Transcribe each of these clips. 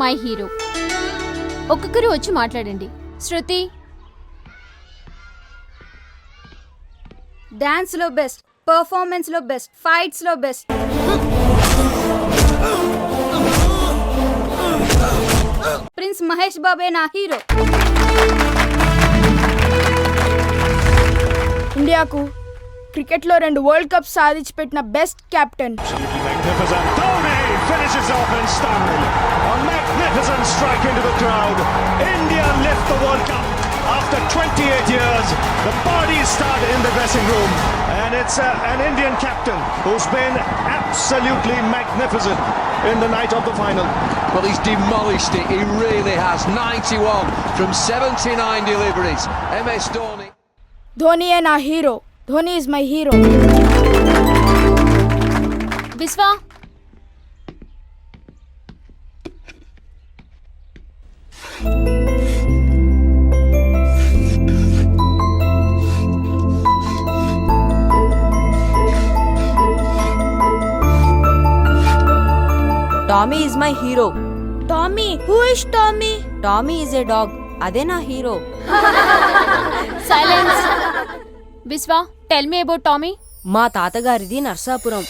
My hero. ఒక్కొక్కరు వచ్చి మాట్లాడండి. శృతి, డాన్స్ లో బెస్ట్, పర్ఫార్మెన్స్ లో బెస్ట్, ఫైట్స్ లో బెస్ట్. ప్రిన్స్ మహేష్ బాబే నా హీరో. ఇండియాకు క్రికెట్ లో 2 వరల్డ్ కప్ సాధించి పెట్టిన best captain. Finishes off in style. A magnificent strike into the crowd. India lift the World Cup after 28 years. The parties start in the dressing room, and it's an Indian captain who's been absolutely magnificent in the night of the final. Well, he's demolished it. He really has. 91 from 79 deliveries. MS Dhoni. Dhoni ఏ నా hero. Dhoni is my hero. Vishwa, Tommy is my hero. Tommy, who is Tommy? Tommy is a dog. అదే నా hero. Silence. Vishwa, tell me about Tommy. మా తాతగారిది నర్సాపురం.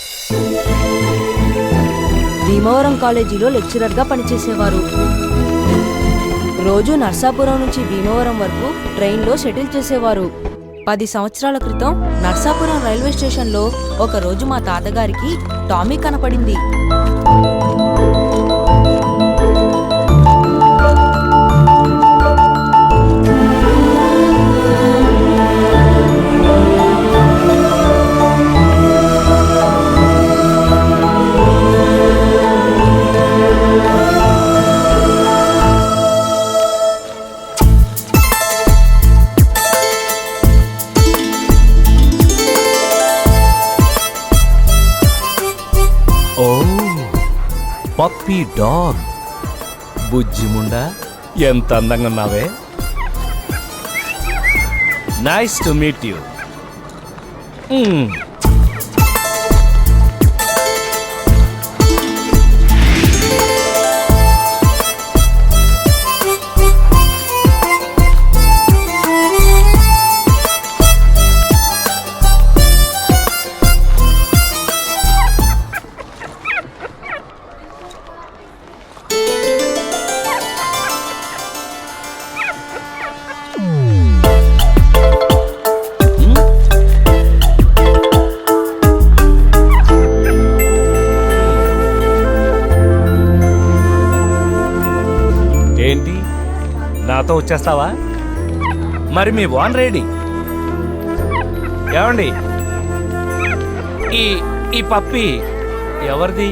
భీమవరం కాలేజీలో లెక్చరర్గా పనిచేసేవారు. రోజు నర్సాపురం నుంచి భీమవరం వరకు ట్రైన్లో షటిల్ చేసేవారు. 10 సంవత్సరాల క్రితం నర్సాపురం రైల్వే స్టేషన్లో ఒకరోజు మా తాతగారికి టామీ కనపడింది. Puppy dog. బుజ్జిముండా, ఎంత అందంగా ఉన్నావే. Nice to meet you. ఏంటి, నాతో వచ్చేస్తావా? మరి మీ వాన్ రెడీ. ఏమండి, ఈ పప్పి ఎవరిది?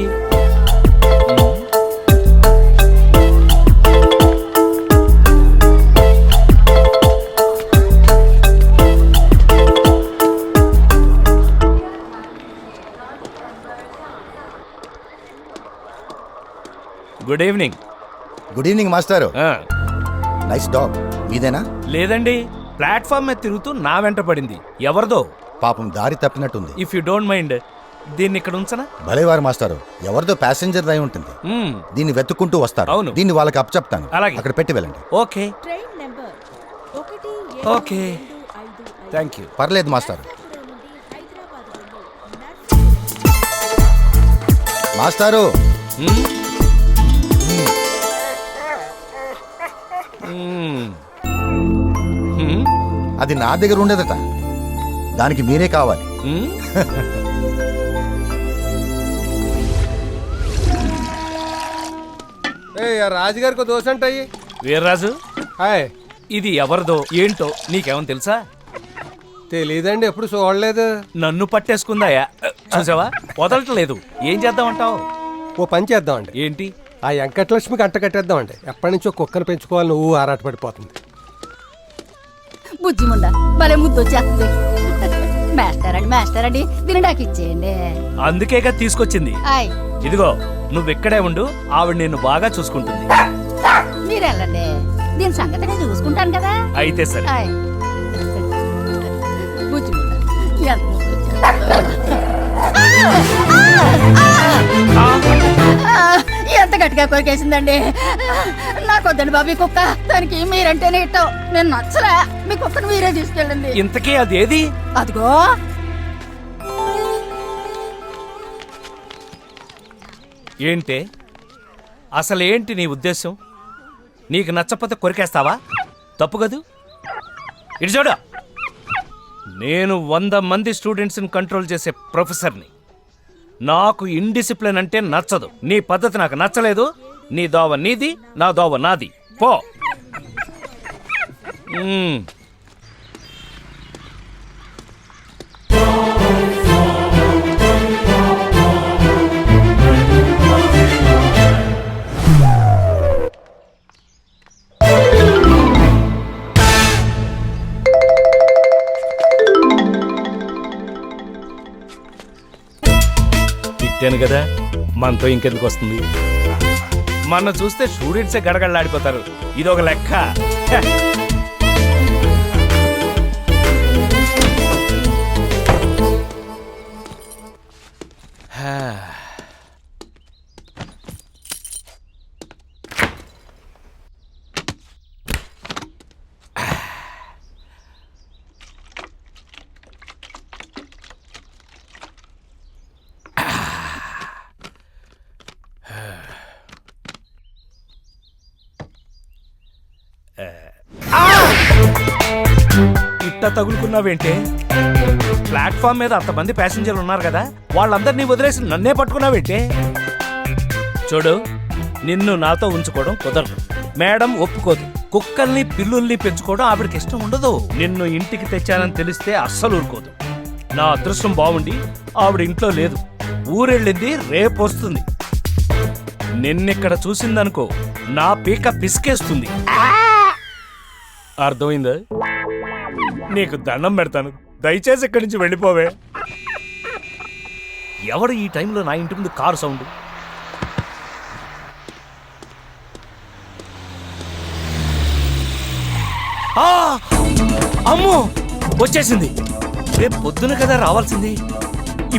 Good evening. గుడ్ ఈవినింగ్ మాస్టారు. Nice dog. మీదేనా? లేదండి, ప్లాట్ఫామ్ మీద తిరుగుతూ నా వెంట పడింది. ఎవరిదో? పాపం దారి తప్పినట్టుంది. ఇఫ్ యూ డోంట్ మైండ్ దీన్ని ఇక్కడ ఉంచనా? భలేవారు మాస్టారు. ఎవరిదో ప్యాసింజర్ అయి ఉంటుంది. దీన్ని వెతుక్కుంటూ వస్తారు. అవును. దీన్ని వాళ్ళకి అప్పచెప్తాను. అలాగే. అక్కడ పెట్టి వెళ్ళండి. Okay okay, thank you. పర్లేదు మాస్టారు. మాస్టారు, అది నా దగ్గర ఉండేదట. దానికి మీరే కావాలి. రాజుగారికి దోశ అంటాయి. వీర్రాజు, హాయ్. ఇది ఎవరిదో ఏంటో నీకేమని తెలుసా? తెలీదండి, ఎప్పుడు చూడలేదు. నన్ను పట్టేసుకుందాయా? చూసావా, వదలట్లేదు. ఏం చేద్దామంటావు? ఓ పని చేద్దామండి. ఏంటి? ఆ వెంకటలక్ష్మికి అంట కట్టేద్దామండి. ఎప్పటి నుంచో కుక్కను పెంచుకోవాలి, నువ్వు ఆరాటపడిపోతుంది. బుజ్జిముండా, భలే ముద్దు వచ్చేస్తుంది. మాస్టర్ అండి తినడానికి ఇచ్చేయండి. అందుకేగా తీసుకొచ్చింది. ఇదిగో, నువ్వెక్కడే ఉండు, ఆవిడ నిన్ను బాగా చూసుకుంటుంది. మీరు వెళ్ళండి, దీని సంగతి నేను చూసుకుంటాను కదా. అయితే సరే. ఎంత గట్టిగా కొరికేసిందండి. నాకొద్దండి బాబు ఈ కుక్క. దానికి మీరంటేనే ఇట్టం. నేను నచ్చలే. మీ కుక్కను మీరే తీసుకెళ్ళండి. ఇంతకీ అదేది? అదిగో ఏంటే అసలేంటి నీ ఉద్దేశం? నీకు నచ్చకపోతే కొరికేస్తావా? తప్పు కదూ. ఇటు చూడు, నేను 100 మంది స్టూడెంట్స్ని కంట్రోల్ చేసే ప్రొఫెసర్ని. నాకు ఇండిసిప్లిన్ అంటే నచ్చదు. నీ పద్ధతి నాకు నచ్చలేదు. నీ దోవ నీది, నా దోవ నాది. పో. తిట్టాను కదా, మనతో ఇంకెందుకు వస్తుంది? మన చూస్తే స్టూడెంట్సే గడగడలాడిపోతారు. ఇదొక లెక్క. ఇట్ట తగులుకున్నావేంటే? ప్లాట్ఫామ్ మీద అంతమంది ప్యాసింజర్లు ఉన్నారు కదా, వాళ్ళందరినీ వదిలేసి నన్నే పట్టుకున్నావేంటే? చూడు, నిన్ను నాతో ఉంచుకోవడం కుదరదు. మేడం ఒప్పుకోదు. కుక్కల్ని పిల్లుల్ని పెంచుకోవడం ఆవిడకి ఇష్టం ఉండదు. నిన్ను ఇంటికి తెచ్చానని తెలిస్తే అస్సలు ఊరుకోదు. నా అదృష్టం బాగుండి ఆవిడ ఇంట్లో లేదు, ఊరెళ్ళింది. రేపు వస్తుంది. నిన్నిక్కడ చూసిందనుకో, నా పీక పిసికేస్తుంది. అర్థమైందా? నీకు దండం పెడతాను, దయచేసి ఇక్కడి నుంచి వెళ్ళిపోవే. ఎవడు ఈ టైంలో నా ఇంటి ముందు కారు సౌండ్? అమ్మో, వచ్చేసింది. రేపు పొద్దున కదా రావాల్సింది,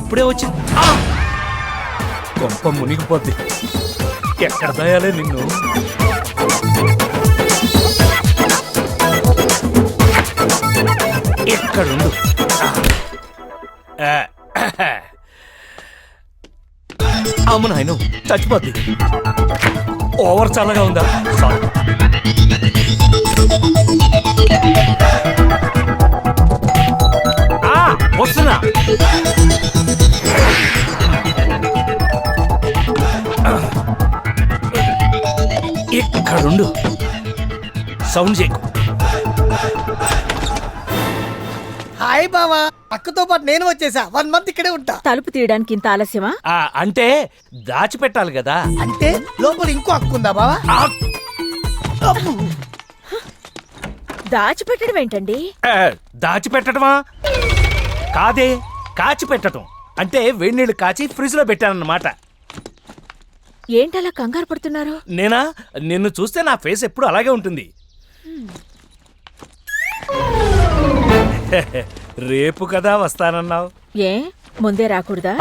ఇప్పుడే వచ్చింది. గొప్ప మునిగిపోద్ది. ఎక్కడ దయాలే నిన్ను. ఎక్కడుండు. అమ్మ నాయను, చచ్చిపోద్ది. ఓవర్ చల్లగా ఉందా? వస్తున్నా. ఇక్కడుండు, సౌండ్ చేయకు. హాయ్ బావా, అక్కతో పాటు నేను వచ్చేసా. 1 మంత్ ఇక్కడే ఉంటా. తలుపు తీయడానికి ఇంత ఆలస్యమా? అంటే దాచిపెట్టాలి కదా. అంటే లోపల ఇంకో అక్క ఉందా బావా? దాచిపెట్టడం ఏంటండి? దాచిపెట్టడమా కాదే, కాచిపెట్టడం. అంటే వేడి నీళ్ళు కాచి ఫ్రిడ్జ్ లో పెట్టానన్నమాట. ఏంటలా కంగారు పడుతున్నారు? నేనా? నిన్ను చూస్తే నా ఫేస్ ఎప్పుడు అలాగే ఉంటుంది. రేపు కదా వస్తానన్నావు. ఏ ముందే రాకూడదా?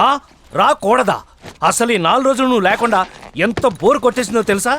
రాకూడదా? అసలు ఈ 4 రోజులు నువ్వు లేకుండా ఎంత బోరు కొట్టేసిందో తెలుసా?